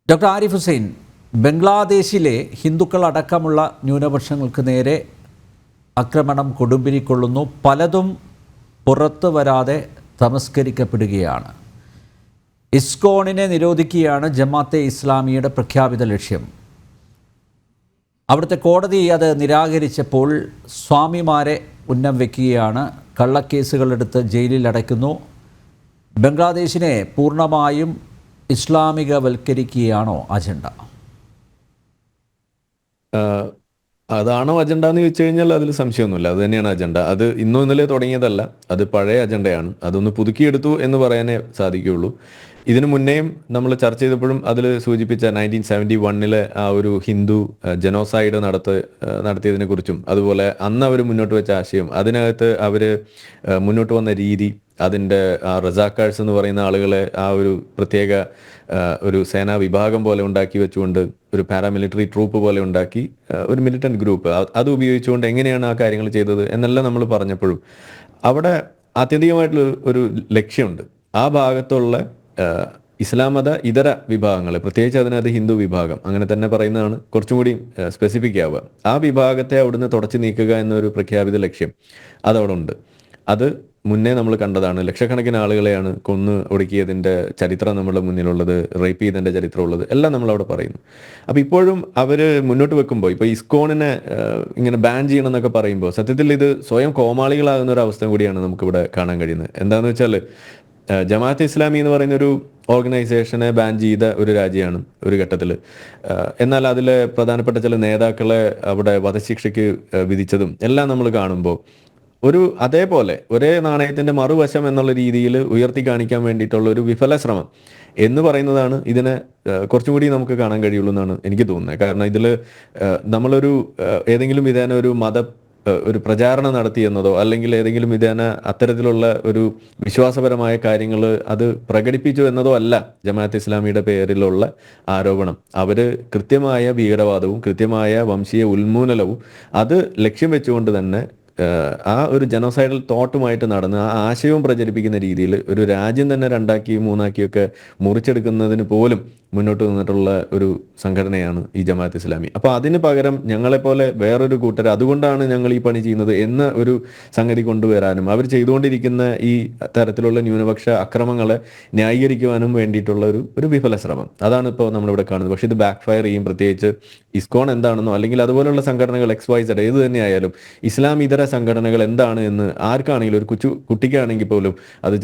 Doctor Arif Hussain, ബംഗ്ലാദേശിലെ ഹിന്ദുക്കളടക്കമുള്ള ന്യൂനപക്ഷങ്ങൾക്ക് നേരെ ആക്രമണം കൊടുമ്പിരിക്കൊള്ളുന്നു. പലതും പുറത്തു വരാതെ തമസ്കരിക്കപ്പെടുകയാണ്. ഇസ്കോണിനെ നിരോധിക്കുകയാണ് ജമാഅത്തെ ഇസ്ലാമിയുടെ പ്രഖ്യാപിത ലക്ഷ്യം. അവിടുത്തെ കോടതി അത് നിരാകരിച്ചപ്പോൾ സ്വാമിമാരെ ഉന്നം വയ്ക്കുകയാണ്. കള്ളക്കേസുകളെടുത്ത് ജയിലിൽ അടയ്ക്കുന്നു. ബംഗ്ലാദേശിനെ പൂർണ്ണമായും ഇസ്ലാമികവൽക്കരിക്കുകയാണോ അജണ്ട? അതാണോ അജണ്ട എന്ന് ചോദിച്ചു കഴിഞ്ഞാൽ അതിൽ സംശയമൊന്നുമില്ല. അത് തന്നെയാണ് അജണ്ട. അത് ഇന്നോ ഇന്നലെ തുടങ്ങിയതല്ല, അത് പഴയ അജണ്ടയാണ്. അതൊന്ന് പുതുക്കിയെടുത്തു എന്ന് പറയാനേ സാധിക്കുകയുള്ളൂ. ഇതിനു മുന്നേയും നമ്മൾ ചർച്ച ചെയ്തപ്പോഴും അതിൽ സൂചിപ്പിച്ച 1971 ആ ഒരു ഹിന്ദു ജനോസൈഡ് നടത്തിയതിനെ കുറിച്ചും, അതുപോലെ അന്ന് അവർ മുന്നോട്ട് വെച്ച ആശയം, അതിനകത്ത് അവർ മുന്നോട്ട് വന്ന രീതി, അതിൻ്റെ റസാക്കേഴ്സ് എന്ന് പറയുന്ന ആളുകളെ ആ ഒരു പ്രത്യേക ഒരു സേനാ വിഭാഗം പോലെ ഉണ്ടാക്കി വെച്ചുകൊണ്ട്, ഒരു പാരാമിലിറ്ററി ട്രൂപ്പ് പോലെ ഉണ്ടാക്കി, ഒരു മിലിറ്റന്റ് ഗ്രൂപ്പ്, അത് ഉപയോഗിച്ചുകൊണ്ട് എങ്ങനെയാണ് ആ കാര്യങ്ങൾ ചെയ്തത് എന്നെല്ലാം നമ്മൾ പറഞ്ഞപ്പോഴും അവിടെ ആത്യന്തികമായിട്ടുള്ള ഒരു ലക്ഷ്യമുണ്ട്. ആ ഭാഗത്തുള്ള ഇസ്ലാം മത ഇതര വിഭാഗങ്ങൾ, പ്രത്യേകിച്ച് അതിനകത്ത് ഹിന്ദു വിഭാഗം, അങ്ങനെ തന്നെ പറയുന്നതാണ് കുറച്ചും കൂടി സ്പെസിഫിക് ആവുക. ആ വിഭാഗത്തെ അവിടുന്ന് തുടച്ചു നീക്കുക എന്നൊരു പ്രഖ്യാപിത ലക്ഷ്യം അതവിടെ ഉണ്ട്. അത് മുന്നേ നമ്മൾ കണ്ടതാണ്. ലക്ഷക്കണക്കിന് ആളുകളെയാണ് കൊന്ന് ഒടുക്കിയതിൻ്റെ ചരിത്രം നമ്മുടെ മുന്നിലുള്ളത്, റേപ്പ് ചെയ്തതിൻ്റെ ചരിത്രമുള്ളത്, എല്ലാം നമ്മളവിടെ പറയുന്നു. അപ്പോൾ ഇപ്പോഴും അവർ മുന്നോട്ട് വെക്കുമ്പോൾ, ഇപ്പോൾ ഇസ്കോണിനെ ഇങ്ങനെ ബാൻ ചെയ്യണം എന്നൊക്കെ പറയുമ്പോൾ, സത്യത്തിൽ ഇത് സ്വയം കോമാളികളാകുന്ന ഒരു അവസ്ഥ കൂടിയാണ് നമുക്കിവിടെ കാണാൻ കഴിയുന്നത്. എന്താണെന്ന് വെച്ചാൽ, ജമാഅത്തെ ഇസ്ലാമി എന്ന് പറയുന്ന ഒരു ഓർഗനൈസേഷനെ ബാൻ ചെയ്ത ഒരു രാജ്യമാണ് ഒരു ഘട്ടത്തിൽ. എന്നാൽ അതിലെ പ്രധാനപ്പെട്ട ചില നേതാക്കളെ അവിടെ വധശിക്ഷയ്ക്ക് വിധിച്ചതും എല്ലാം നമ്മൾ കാണുമ്പോൾ, അതേപോലെ ഒരേ നാണയത്തിന്റെ മറുവശം എന്നുള്ള രീതിയിൽ ഉയർത്തി കാണിക്കാൻ വേണ്ടിയിട്ടുള്ള ഒരു വിഫല ശ്രമം എന്ന് പറയുന്നതാണ് ഇതിനെ കുറച്ചും കൂടി നമുക്ക് കാണാൻ കഴിയുള്ളൂ എന്നാണ് എനിക്ക് തോന്നുന്നത്. കാരണം ഇതിൽ നമ്മളൊരു ഏതെങ്കിലും വിധേന ഒരു പ്രചാരണം നടത്തിയെന്നതോ, അല്ലെങ്കിൽ ഏതെങ്കിലും വിധേന അത്തരത്തിലുള്ള ഒരു വിശ്വാസപരമായ കാര്യങ്ങൾ അത് പ്രകടിപ്പിച്ചു എന്നതോ അല്ല ജമാഅത്തെ ഇസ്ലാമിയുടെ പേരിലുള്ള ആരോപണം. അവർ കൃത്യമായ ഭീകരവാദവും കൃത്യമായ വംശീയ ഉന്മൂലനവും അത് ലക്ഷ്യം വെച്ചുകൊണ്ട് തന്നെ ആ ഒരു ജനോസൈഡൽ തോട്ടുമായിട്ട് നടന്ന് ആ ആശയവും പ്രചരിപ്പിക്കുന്ന രീതിയിൽ ഒരു രാജ്യം തന്നെ രണ്ടാക്കി മൂന്നാക്കിയൊക്കെ മുറിച്ചെടുക്കുന്നതിന് പോലും മുന്നോട്ട് നിന്നിട്ടുള്ള ഒരു സംഘടനയാണ് ഈ ജമാഅത്ത് ഇസ്ലാമി. അപ്പോൾ അതിന് പകരം ഞങ്ങളെപ്പോലെ വേറൊരു കൂട്ടർ അതുകൊണ്ടാണ് ഞങ്ങൾ ഈ പണി ചെയ്യുന്നത് എന്ന ഒരു സംഗതി കൊണ്ടുവരാനും, അവർ ചെയ്തുകൊണ്ടിരിക്കുന്ന ഈ തരത്തിലുള്ള ന്യൂനപക്ഷ അക്രമങ്ങളെ ന്യായീകരിക്കുവാനും വേണ്ടിയിട്ടുള്ള ഒരു വിഫല ശ്രമം, അതാണ് ഇപ്പോൾ നമ്മളിവിടെ കാണുന്നത്. പക്ഷേ ഇത് ബാക്ക് ഫയർ ചെയ്യും. പ്രത്യേകിച്ച് ഇസ്കോൺ എന്താണെന്നോ, അല്ലെങ്കിൽ അതുപോലുള്ള സംഘടനകൾ XYZ ഏത് തന്നെയായാലും, ഇസ്ലാം ഇതര സംഘടനകൾ എന്താണ് എന്ന് ആർക്കാണെങ്കിലും, ഒരു കുട്ടിക്കാണെങ്കിൽ പോലും അത്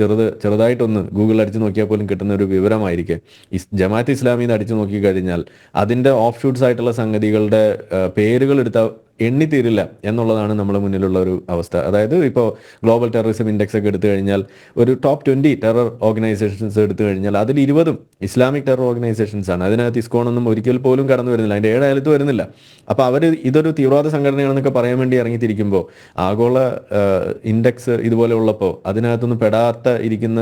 ചെറുതായിട്ടൊന്ന് ഗൂഗിൾ അടിച്ച് നോക്കിയാൽ പോലും കിട്ടുന്ന ഒരു വിവരമായിരിക്കും. ജമാഅത്ത് ഇസ്ലാമി എന്ന് അടിച്ചു നോക്കിക്കഴിഞ്ഞാൽ അതിൻ്റെ ഓഫ് ഷൂട്ട്സ് ആയിട്ടുള്ള സംഗതികളുടെ പേരുകൾ എടുത്ത എണ്ണിത്തീരില്ല എന്നുള്ളതാണ് നമ്മുടെ മുന്നിലുള്ള ഒരു അവസ്ഥ. അതായത് ഇപ്പോൾ ഗ്ലോബൽ ടെററിസം ഇൻഡെക്സ് ഒക്കെ എടുത്തു കഴിഞ്ഞാൽ, ഒരു ടോപ്പ് 20 ടെറർ ഓർഗനൈസേഷൻസ് എടുത്തു കഴിഞ്ഞാൽ അതിൽ 20 ഇസ്ലാമിക് ടെറർ ഓർഗനൈസേഷൻസ് ആണ്. അതിനകത്ത് ഇസ്കോണൊന്നും ഒരിക്കൽ പോലും കടന്നു വരുന്നില്ല, അതിൻ്റെ 7 അയലത്ത് വരുന്നില്ല. അപ്പോൾ അവർ ഇതൊരു തീവ്രവാദ സംഘടനയാണെന്നൊക്കെ പറയാൻ വേണ്ടി ഇറങ്ങിത്തിരിക്കുമ്പോൾ, ആഗോള ഇൻഡെക്സ് ഇതുപോലെ ഉള്ളപ്പോൾ അതിനകത്തൊന്നും പെടാത്ത ഇരിക്കുന്ന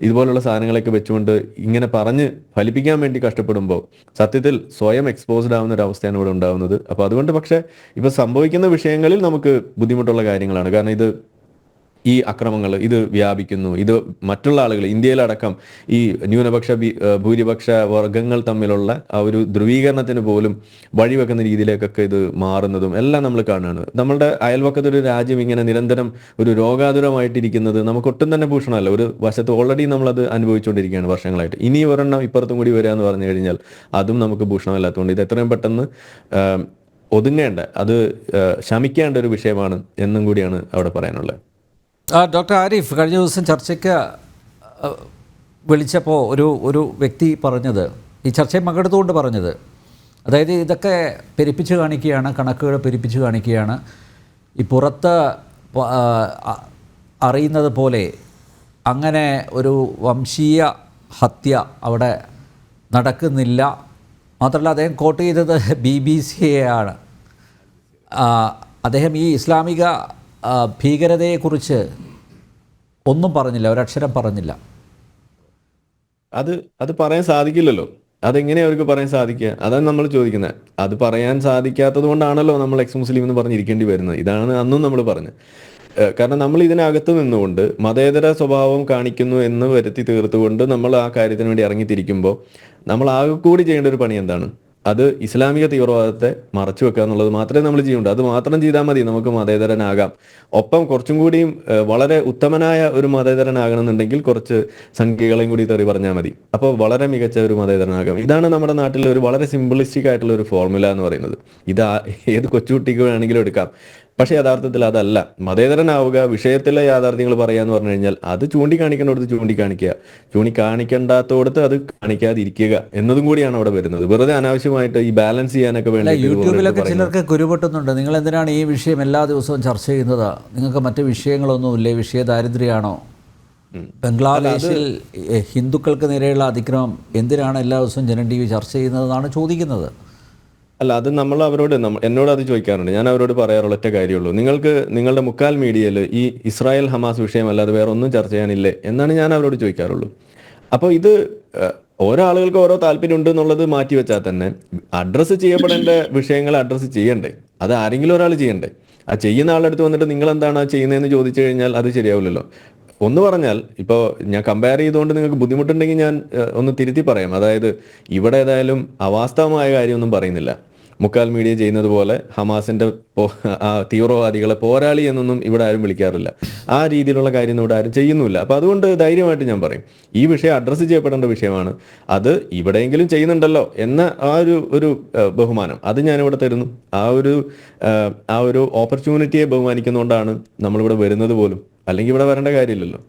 ഇതുപോലുള്ള സാധനങ്ങളൊക്കെ വെച്ചുകൊണ്ട് ഇങ്ങനെ പറഞ്ഞ് ഫലിപ്പിക്കാൻ വേണ്ടി കഷ്ടപ്പെടുമ്പോൾ സത്യത്തിൽ സ്വയം എക്സ്പോസ്ഡ് ആവുന്ന ഒരു അവസ്ഥയാണ് ഇവിടെ ഉണ്ടാകുന്നത്. അപ്പോൾ അതുകൊണ്ട് പക്ഷേ ഇപ്പൊ സംഭവിക്കുന്ന വിഷയങ്ങളിൽ നമുക്ക് ബുദ്ധിമുട്ടുള്ള കാര്യങ്ങളാണ്. കാരണം ഈ അക്രമങ്ങൾ ഇത് വ്യാപിക്കുന്നു. ഇത് മറ്റുള്ള ആളുകൾ, ഇന്ത്യയിലടക്കം ഈ ഭൂരിപക്ഷ വർഗങ്ങൾ തമ്മിലുള്ള ആ ഒരു ധ്രുവീകരണത്തിന് പോലും വഴിവെക്കുന്ന രീതിയിലേക്കൊക്കെ ഇത് മാറുന്നതും എല്ലാം നമ്മൾ കാണുകയാണ്. നമ്മളുടെ അയൽവക്കത്തൊരു രാജ്യം ഇങ്ങനെ നിരന്തരം ഒരു രോഗാതുരമായിട്ടിരിക്കുന്നത് നമുക്ക് ഒട്ടും തന്നെ ഭൂഷണമല്ല. ഒരു വശത്ത് ഓൾറെഡി നമ്മളത് അനുഭവിച്ചുകൊണ്ടിരിക്കുകയാണ് വർഷങ്ങളായിട്ട്. ഇനി ഒരെണ്ണം ഇപ്പുറത്തും കൂടി വരിക എന്ന് പറഞ്ഞു കഴിഞ്ഞാൽ അതും നമുക്ക് ഭൂഷണമല്ലാത്തതുകൊണ്ട് ഇത് എത്രയും പെട്ടെന്ന് ഒതുങ്ങേണ്ട, അത് ശമിക്കേണ്ട ഒരു വിഷയമാണ് എന്നും കൂടിയാണ് അവിടെ പറയാനുള്ളത്. ഡോക്ടർ ആരിഫ്, കഴിഞ്ഞ ദിവസം ചർച്ചയ്ക്ക് വിളിച്ചപ്പോൾ ഒരു വ്യക്തി പറഞ്ഞത്, ഈ ചർച്ചയിൽ പങ്കെടുത്തുകൊണ്ട് പറഞ്ഞത്, അതായത് ഇതൊക്കെ പെരുപ്പിച്ച് കാണിക്കുകയാണ്, കണക്കുകൾ പെരുപ്പിച്ച് കാണിക്കുകയാണ്. ഈ പുറത്ത് അറിയുന്നത് പോലെ അങ്ങനെ ഒരു വംശീയ ഹത്യ അവിടെ നടക്കുന്നില്ല. മാത്രമല്ല, അദ്ദേഹം കോട്ട് ചെയ്തത് BBC-യെയാണ്. അദ്ദേഹം ഈ ഇസ്ലാമിക ഭീകരതയെക്കുറിച്ച് ഒന്നും പറഞ്ഞില്ല, ഒരക്ഷരം പറഞ്ഞില്ല. അത് പറയാൻ സാധിക്കില്ലല്ലോ. അതെങ്ങനെയാണ് അവർക്ക് പറയാൻ സാധിക്കുക? അതാണ് നമ്മൾ ചോദിക്കുന്നത്. അത് പറയാൻ സാധിക്കാത്തത് കൊണ്ടാണല്ലോ നമ്മൾ എക്സ് മുസ്ലിം എന്ന് പറഞ്ഞിരിക്കേണ്ടി വരുന്നത്. ഇതാണ് അന്നും നമ്മൾ പറഞ്ഞത്. കാരണം നമ്മൾ ഇതിനകത്ത് നിന്നുകൊണ്ട് മതേതര സ്വഭാവം കാണിക്കുന്നു എന്ന് വരുത്തി തീർത്തുകൊണ്ട് നമ്മൾ ആ കാര്യത്തിന് വേണ്ടി ഇറങ്ങിത്തിരിക്കുമ്പോൾ നമ്മൾ ആകെ കൂടി ചെയ്യേണ്ട ഒരു പണി എന്താണ്? അത് ഇസ്ലാമിക തീവ്രവാദത്തെ മറച്ചു വെക്കുക എന്നുള്ളത് മാത്രമേ നമ്മൾ ചെയ്യുള്ളൂ. അത് മാത്രം ചെയ്താൽ മതി, നമുക്ക് മതേതരനാകാം. ഒപ്പം കുറച്ചും കൂടിയും വളരെ ഉത്തമനായ ഒരു മതേതരനാകണമെന്നുണ്ടെങ്കിൽ കുറച്ച് സംഖ്യകളെയും കൂടി തെറി പറഞ്ഞാൽ മതി. അപ്പോൾ വളരെ മികച്ച ഒരു മതേതരനാകാം. ഇതാണ് നമ്മുടെ നാട്ടിലെ ഒരു വളരെ സിംപിളിസ്റ്റിക് ആയിട്ടുള്ള ഒരു ഫോർമുല എന്ന് പറയുന്നത്. ഇത് ഏത് കൊച്ചുകുട്ടിക്ക് വേണമെങ്കിലും എടുക്കാം. പക്ഷേ യഥാർത്ഥത്തിൽ അതല്ല. മതേതരനാവുക, വിഷയത്തിലെ യാഥാർത്ഥ്യങ്ങൾ പറയാന്ന് പറഞ്ഞു കഴിഞ്ഞാൽ അത് ചൂണ്ടിക്കാണിക്കേണ്ടടുത്ത് ചൂണ്ടിക്കാണിക്കുക, ചൂണ്ടിക്കാണിക്കേണ്ടാത്തോടത്ത് അത് കാണിക്കാതിരിക്കുക എന്നതും കൂടിയാണ് അവിടെ വരുന്നത്. വെറുതെ അനാവശ്യമായിട്ട് ഈ ബാലൻസ് ചെയ്യാനൊക്കെ അല്ല, വേണ്ടി യൂട്യൂബിലൊക്കെ ചിലർക്ക് കുരുപൊട്ടുന്നുണ്ട്. നിങ്ങൾ എന്തിനാണ് ഈ വിഷയം എല്ലാ ദിവസവും ചർച്ച ചെയ്യുന്നത്? നിങ്ങൾക്ക് മറ്റ് വിഷയങ്ങളൊന്നുമില്ലേ? വിഷയ ദാരിദ്ര്യമാണോ? ബംഗ്ലാദേശിൽ ഹിന്ദുക്കൾക്ക് നേരെയുള്ള അതിക്രമം എന്തിനാണ് എല്ലാ ദിവസവും ജനം ടി വി ചർച്ച ചെയ്യുന്നതെന്നാണ് ചോദിക്കുന്നത്. അല്ല, അത് നമ്മൾ അവരോട് എന്നോട് അത് ചോദിക്കാറുണ്ട്. ഞാൻ അവരോട് പറയാറുള്ള ഒറ്റ കാര്യമുള്ളൂ, നിങ്ങൾക്ക് നിങ്ങളുടെ മുക്കാൽ മീഡിയയിൽ ഈ ഇസ്രായേൽ ഹമാസ് വിഷയം അല്ലാതെ വേറെ ഒന്നും ചർച്ച ചെയ്യാനില്ലേ എന്നാണ് ഞാൻ അവരോട് ചോദിക്കാറുള്ളൂ. അപ്പോൾ ഇത് ഓരോ ആളുകൾക്ക് ഓരോ താല്പര്യമുണ്ട് എന്നുള്ളത് മാറ്റി വെച്ചാൽ തന്നെ അഡ്രസ്സ് ചെയ്യപ്പെടേണ്ട വിഷയങ്ങൾ അഡ്രസ്സ് ചെയ്യണ്ടേ? അത് ആരെങ്കിലും ഒരാൾ ചെയ്യണ്ടേ? ആ ചെയ്യുന്ന ആളുടെ അടുത്ത് വന്നിട്ട് നിങ്ങൾ എന്താണ് ചെയ്യുന്നതെന്ന് ചോദിച്ചു കഴിഞ്ഞാൽ അത് ശരിയാവില്ലല്ലോ. ഒന്ന് പറഞ്ഞാൽ, ഇപ്പോൾ ഞാൻ കമ്പയർ ചെയ്തുകൊണ്ട് നിങ്ങൾക്ക് ബുദ്ധിമുട്ടുണ്ടെങ്കിൽ ഞാൻ ഒന്ന് തിരുത്തി പറയാം. അതായത് ഇവിടെ ഏതായാലും അവാസ്തവമായ കാര്യമൊന്നും പറയുന്നില്ല. മുക്കാൽ മീഡിയ ചെയ്യുന്നത് പോലെ ഹമാസിന്റെ ആ തീവ്രവാദികളെ പോരാളി എന്നൊന്നും ഇവിടെ ആരും വിളിക്കാറില്ല. ആ രീതിയിലുള്ള കാര്യം ഇവിടെ ആരും ചെയ്യുന്നില്ല. അപ്പോൾ അതുകൊണ്ട് ധൈര്യമായിട്ട് ഞാൻ പറയും, ഈ വിഷയം അഡ്രസ്സ് ചെയ്യപ്പെടേണ്ട വിഷയമാണ്. അത് ഇവിടെയെങ്കിലും ചെയ്യുന്നുണ്ടല്ലോ എന്ന ഒരു ബഹുമാനം അത് ഞാനിവിടെ തരുന്നു. ആ ഒരു ഓപ്പർച്യൂണിറ്റിയെ ബഹുമാനിക്കുന്നതുകൊണ്ടാണ് നമ്മളിവിടെ വരുന്നത് പോലും. അല്ലെങ്കിൽ ഇവിടെ വരേണ്ട കാര്യമില്ലല്ലോ.